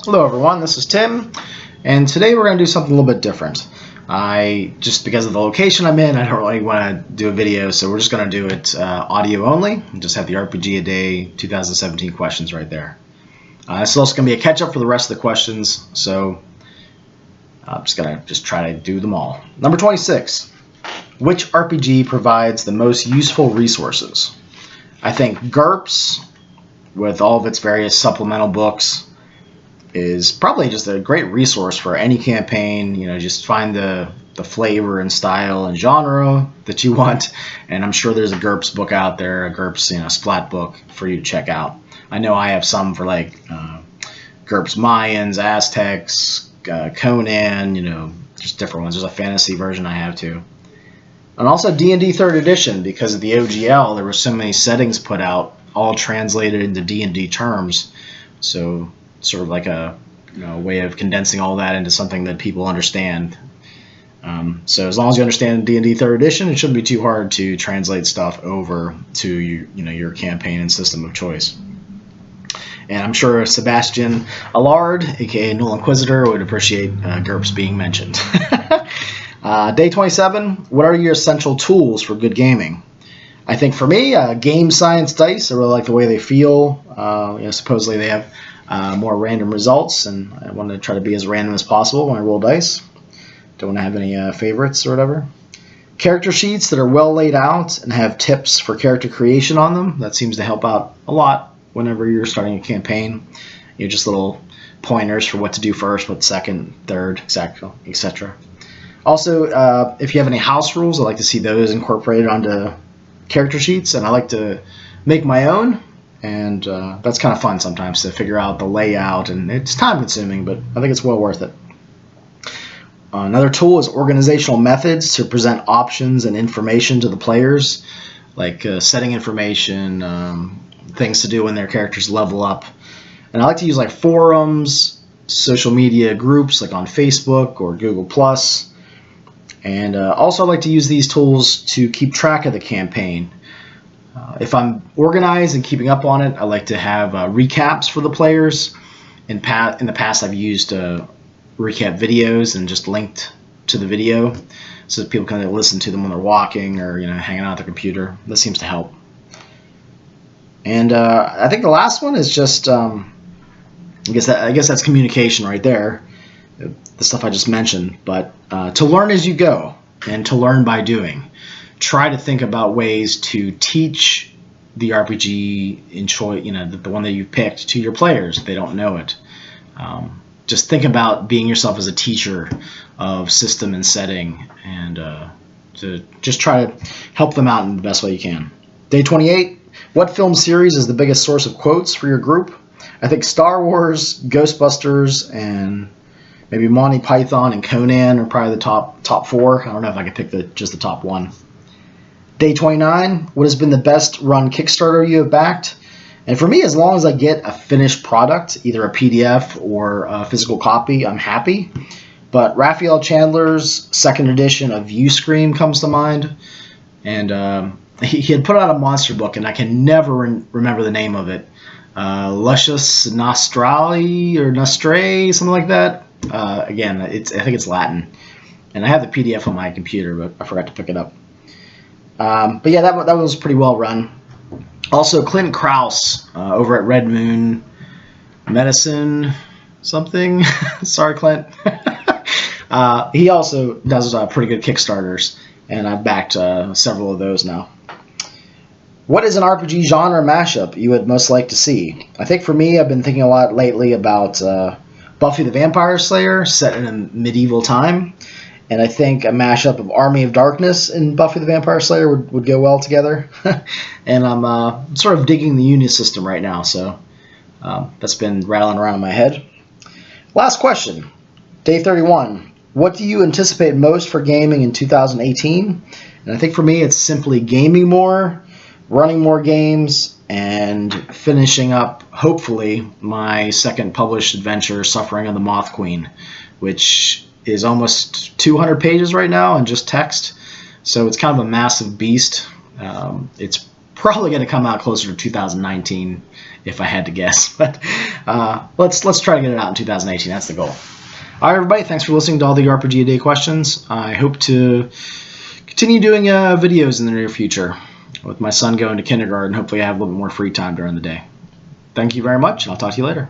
Hello everyone, this is Tim, and today we're going to do something a little bit different. Just because of the location I'm in, I don't really want to do a video, so we're just going to do it audio only, and just have the RPGaDay 2017 questions right there. This is also going to be a catch-up for the rest of the questions, so I'm just going to try to do them all. Number 26. Which RPG provides the most useful resources? I think GURPS, with all of its various supplemental books, is probably just a great resource for any campaign. You know, just find the flavor and style and genre that you want, and I'm sure there's a GURPS book out there, a GURPS splat book for you to check out. I know I have some for like GURPS Mayans, Aztecs, Conan, just different ones. There's a fantasy version I have too. And also D&D 3rd edition, because of the OGL, there were so many settings put out, all translated into D&D terms. So sort of like a way of condensing all that into something that people understand. So as long as you understand D&D 3rd edition, it shouldn't be too hard to translate stuff over to your campaign and system of choice. And I'm sure Sebastian Allard, aka Null Inquisitor, would appreciate GURPS being mentioned. Day 27. What are your essential tools for good gaming? I think for me, game science dice. I really like the way they feel. Supposedly they have more random results, and I want to try to be as random as possible when I roll dice. Don't want to have any favorites or whatever. Character sheets that are well laid out and have tips for character creation on them. That seems to help out a lot whenever you're starting a campaign. Just little pointers for what to do first, what second, third, etc. Also, if you have any house rules, I like to see those incorporated onto character sheets, and I like to make my own. And that's kind of fun sometimes to figure out the layout, and it's time consuming, but I think it's well worth it. Another tool is organizational methods to present options and information to the players, like setting information, things to do when their characters level up. And I like to use like forums, social media groups like on Facebook or Google+. And also I like to use these tools to keep track of the campaign. If I'm organized and keeping up on it, I like to have recaps for the players. In the past, I've used recap videos and just linked to the video so that people can listen to them when they're walking or hanging out at their computer. That seems to help. And I think the last one is just I guess that's communication right there, the stuff I just mentioned. But to learn as you go and to learn by doing. Try to think about ways to teach the RPG in choice, the one that you picked, to your players if they don't know it. Just think about being yourself as a teacher of system and setting, and to just try to help them out in the best way you can. Day 28. What film series is the biggest source of quotes for your group? I think Star Wars, Ghostbusters, and maybe Monty Python and Conan are probably the top four. I don't know if I could pick just the top one. Day 29, what has been the best run Kickstarter you have backed? And for me, as long as I get a finished product, either a PDF or a physical copy, I'm happy. But Raphael Chandler's second edition of Uscream comes to mind. And he had put out a monster book, and I can never remember the name of it. Lucius Nostrali or Nostre, something like that. Again, I think it's Latin. And I have the PDF on my computer, but I forgot to pick it up. But yeah, that was pretty well run. Also, Clint Krause over at Red Moon Medicine something. Sorry, Clint. He also does pretty good Kickstarters, and I've backed several of those now. What is an RPG genre mashup you would most like to see? I think for me, I've been thinking a lot lately about Buffy the Vampire Slayer set in a medieval time. And I think a mashup of Army of Darkness and Buffy the Vampire Slayer would go well together. And I'm sort of digging the Unity system right now, so that's been rattling around in my head. Last question. Day 31. What do you anticipate most for gaming in 2018? And I think for me it's simply gaming more, running more games, and finishing up, hopefully, my second published adventure, Suffering of the Moth Queen, which is almost 200 pages right now and just text, so it's kind of a massive beast. It's probably going to come out closer to 2019 if I had to guess. But let's try to get it out in 2018. That's the goal. All right, everybody. Thanks for listening to all the RPGaDay questions. I hope to continue doing videos in the near future. With my son going to kindergarten, hopefully I have a little bit more free time during the day. Thank you very much, and I'll talk to you later.